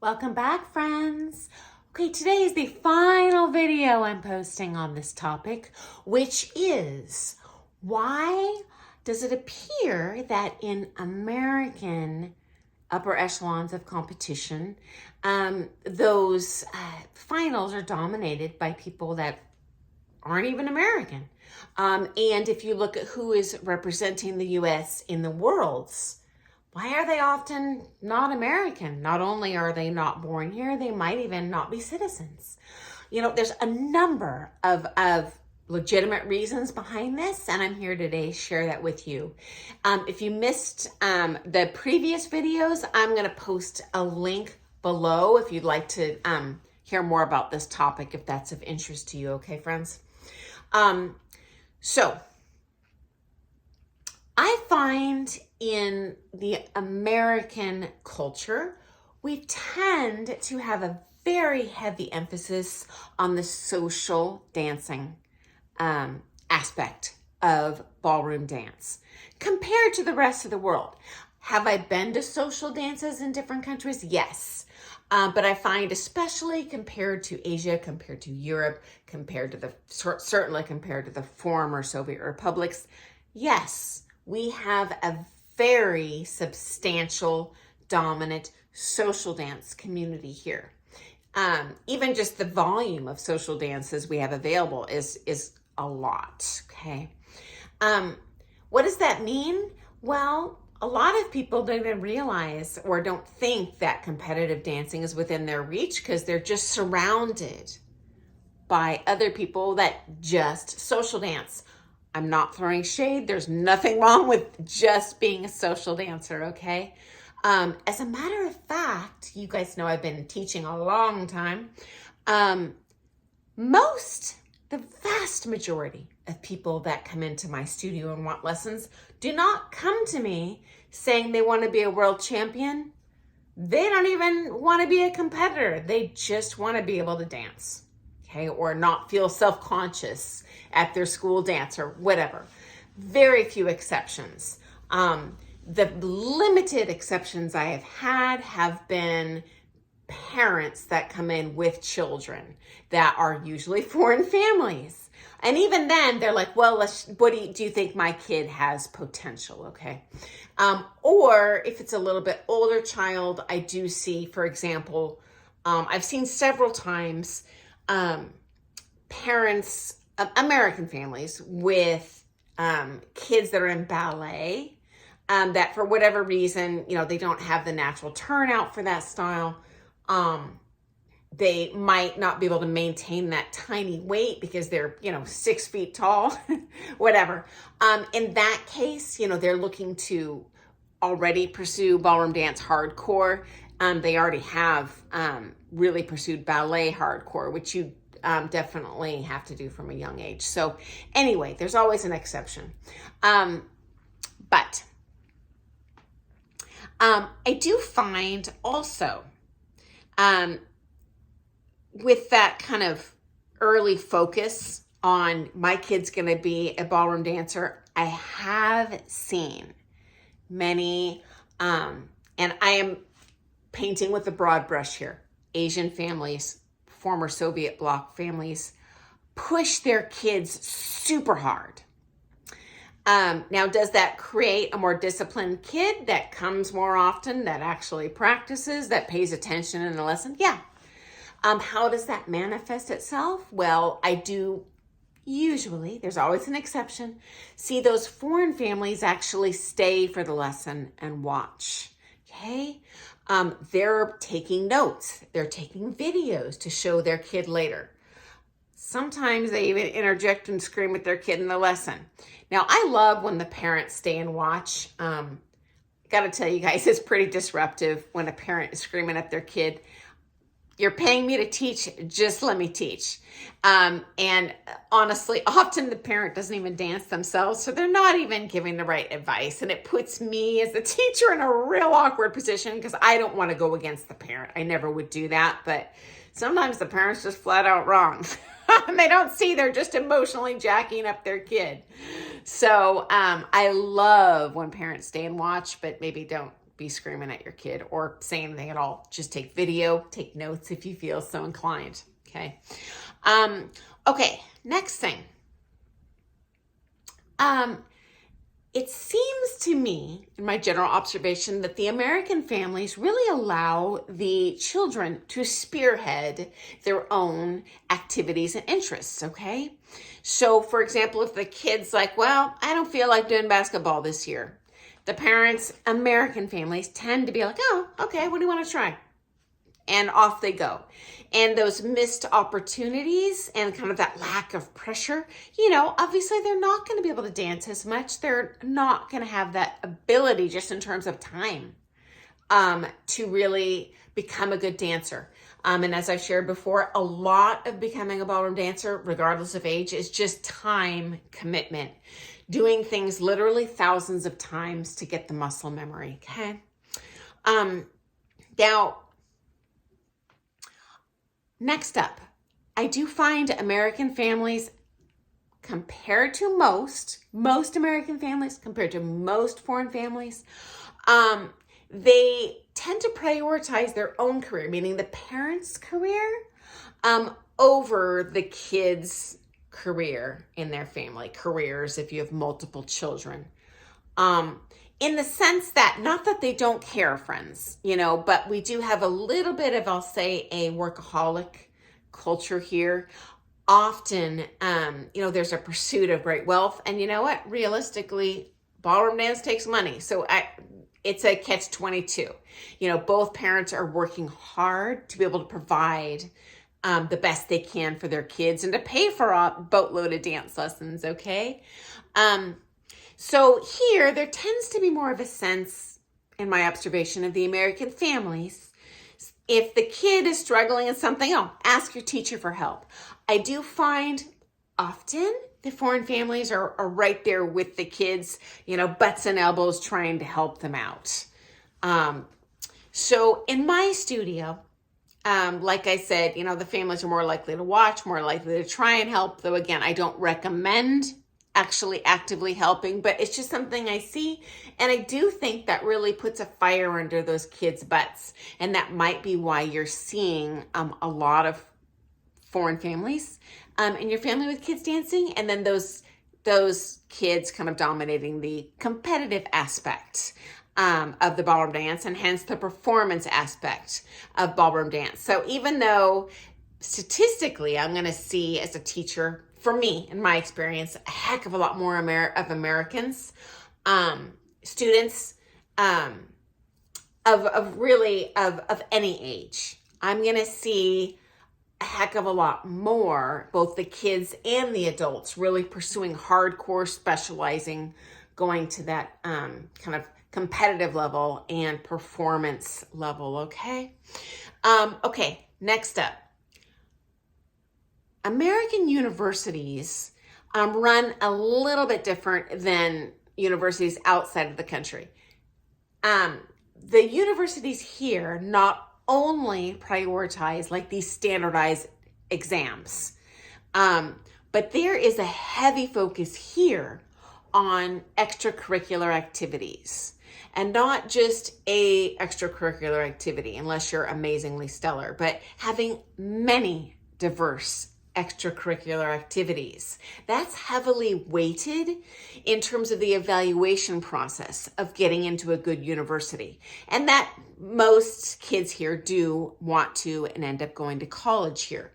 Welcome back, friends. Okay, today is the final video I'm posting on this topic, which is why does it appear that in American upper echelons of competition, those finals are dominated by people that aren't even American. And if you look at who is representing the U.S. in the worlds, why are they often not American? Not only are they not born here, they might even not be citizens. You know, there's a number of legitimate reasons behind this, and I'm here today to share that with you. If you missed the previous videos, I'm going to post a link below if you'd like to hear more about this topic, if that's of interest to you. Okay, friends? So I find in the American culture, we tend to have a very heavy emphasis on the social dancing aspect of ballroom dance compared to the rest of the world. Have I been to social dances in different countries? Yes. But I find especially compared to Asia, compared to Europe, certainly compared to the former Soviet republics, yes, we have a very substantial, dominant social dance community here. Even just the volume of social dances we have available is a lot, okay? What does that mean? Well, a lot of people don't even realize or don't think that competitive dancing is within their reach because they're just surrounded by other people that just social dance. I'm not throwing shade. There's nothing wrong with just being a social dancer, okay? As a matter of fact, you guys know I've been teaching a long time. The vast majority of people that come into my studio and want lessons do not come to me saying they want to be a world champion. They don't even want to be a competitor. They just want to be able to dance, okay? Or not feel self-conscious at their school dance or whatever. Very few exceptions. The limited exceptions I have been parents that come in with children that are usually foreign families. And even then they're like, well, do you think my kid has potential? Okay. Or if it's a little bit older child, I do see, for example, I've seen several times, parents, American families with, kids that are in ballet, that for whatever reason, they don't have the natural turnout for that style. They might not be able to maintain that tiny weight because they're, 6 feet tall, whatever. In that case, they're looking to already pursue ballroom dance hardcore. They already have really pursued ballet hardcore, which you definitely have to do from a young age. So anyway, there's always an exception. But I do find also, with that kind of early focus on my kid's going to be a ballroom dancer, I have seen many, and I am painting with a broad brush here, Asian families, former Soviet bloc families, push their kids super hard. Now, does that create a more disciplined kid that comes more often, that actually practices, that pays attention in the lesson? Yeah. How does that manifest itself? Well, I do usually, there's always an exception, see those foreign families actually stay for the lesson and watch, okay? They're taking notes. They're taking videos to show their kid later. Sometimes they even interject and scream at their kid in the lesson. Now, I love when the parents stay and watch. Got to tell you guys, it's pretty disruptive when a parent is screaming at their kid. You're paying me to teach, just let me teach. And honestly, often the parent doesn't even dance themselves, so they're not even giving the right advice. And it puts me as the teacher in a real awkward position because I don't want to go against the parent. I never would do that, but sometimes the parent's just flat out wrong. And they don't see, they're just emotionally jacking up their kid. So I love when parents stay and watch, but maybe don't be screaming at your kid or say anything at all. Just take video, take notes if you feel so inclined. Okay. Okay. Next thing. It seems to me, in my general observation, that the American families really allow the children to spearhead their own activities and interests, okay? So, for example, if the kid's like, well, I don't feel like doing basketball this year, the parents, American families, tend to be like, oh, okay, what do you want to try? And off they go. And those missed opportunities and kind of that lack of pressure, obviously they're not going to be able to dance as much. They're not going to have that ability just in terms of time to really become a good dancer. And as I've shared before, a lot of becoming a ballroom dancer, regardless of age, is just time commitment. Doing things literally thousands of times to get the muscle memory, okay? Now, next up, I do find American families, compared to most American families, compared to most foreign families, they tend to prioritize their own career, meaning the parent's career, over the kid's career in their family, careers if you have multiple children. In the sense that, not that they don't care, friends, but we do have a little bit of, I'll say, a workaholic culture here. Often, there's a pursuit of great wealth. And you know what? Realistically, ballroom dance takes money. So it's a catch-22. Both parents are working hard to be able to provide the best they can for their kids and to pay for a boatload of dance lessons, okay? So here, there tends to be more of a sense, in my observation, of the American families. If the kid is struggling in something, ask your teacher for help. I do find often the foreign families are right there with the kids, butts and elbows trying to help them out. So in my studio, like I said, the families are more likely to watch, more likely to try and help. Though, again, I don't recommend actually actively helping, but it's just something I see. And I do think that really puts a fire under those kids' butts. And that might be why you're seeing a lot of foreign families in your family with kids dancing. And then those kids kind of dominating the competitive aspect of the ballroom dance, and hence the performance aspect of ballroom dance. So even though statistically I'm going to see, as a teacher, for me, in my experience, a heck of a lot more of Americans, students of any age, I'm going to see a heck of a lot more, both the kids and the adults, really pursuing hardcore specializing, going to that kind of competitive level and performance level, okay? Okay, next up. American universities run a little bit different than universities outside of the country. The universities here not only prioritize like these standardized exams, but there is a heavy focus here on extracurricular activities. And not just a extracurricular activity, unless you're amazingly stellar, but having many diverse extracurricular activities. That's heavily weighted in terms of the evaluation process of getting into a good university. And that most kids here do want to and end up going to college here.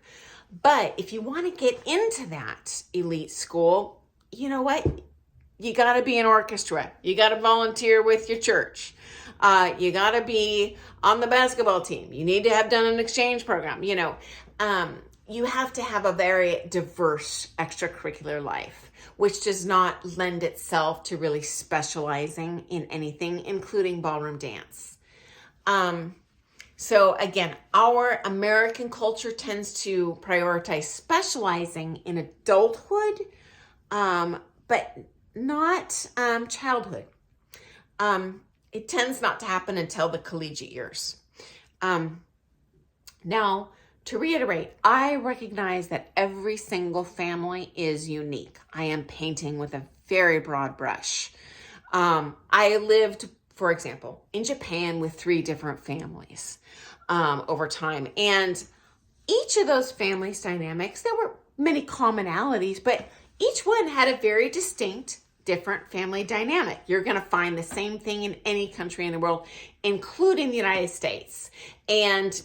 But if you want to get into that elite school, you know what? You got to be in orchestra. You got to volunteer with your church. You got to be on the basketball team. You need to have done an exchange program. You have to have a very diverse extracurricular life, which does not lend itself to really specializing in anything, including ballroom dance. So again, our American culture tends to prioritize specializing in adulthood, but not childhood. It tends not to happen until the collegiate years. Now, to reiterate, I recognize that every single family is unique. I am painting with a very broad brush. I lived for example, in Japan with 3 different families over time. And each of those families' dynamics, there were many commonalities, but each one had a very distinct, different family dynamic. You're going to find the same thing in any country in the world, including the United States. And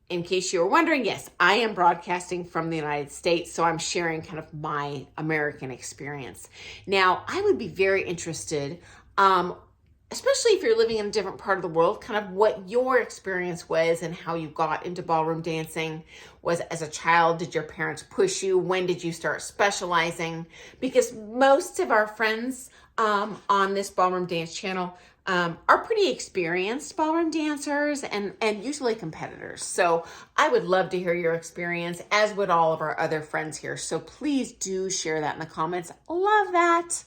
in case you were wondering, yes, I am broadcasting from the United States, so I'm sharing kind of my American experience. Now, I would be very interested, especially if you're living in a different part of the world, kind of what your experience was and how you got into ballroom dancing. Was as a child, did your parents push you? When did you start specializing? Because most of our friends on this ballroom dance channel are pretty experienced ballroom dancers and usually competitors. So I would love to hear your experience, as would all of our other friends here. So please do share that in the comments. Love that.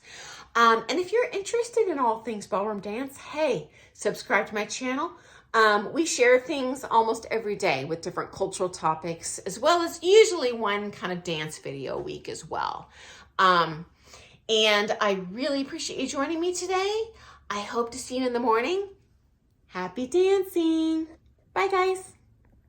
And if you're interested in all things ballroom dance, hey, subscribe to my channel. We share things almost every day with different cultural topics, as well as usually one kind of dance video a week as well. And I really appreciate you joining me today. I hope to see you in the morning. Happy dancing. Bye, guys.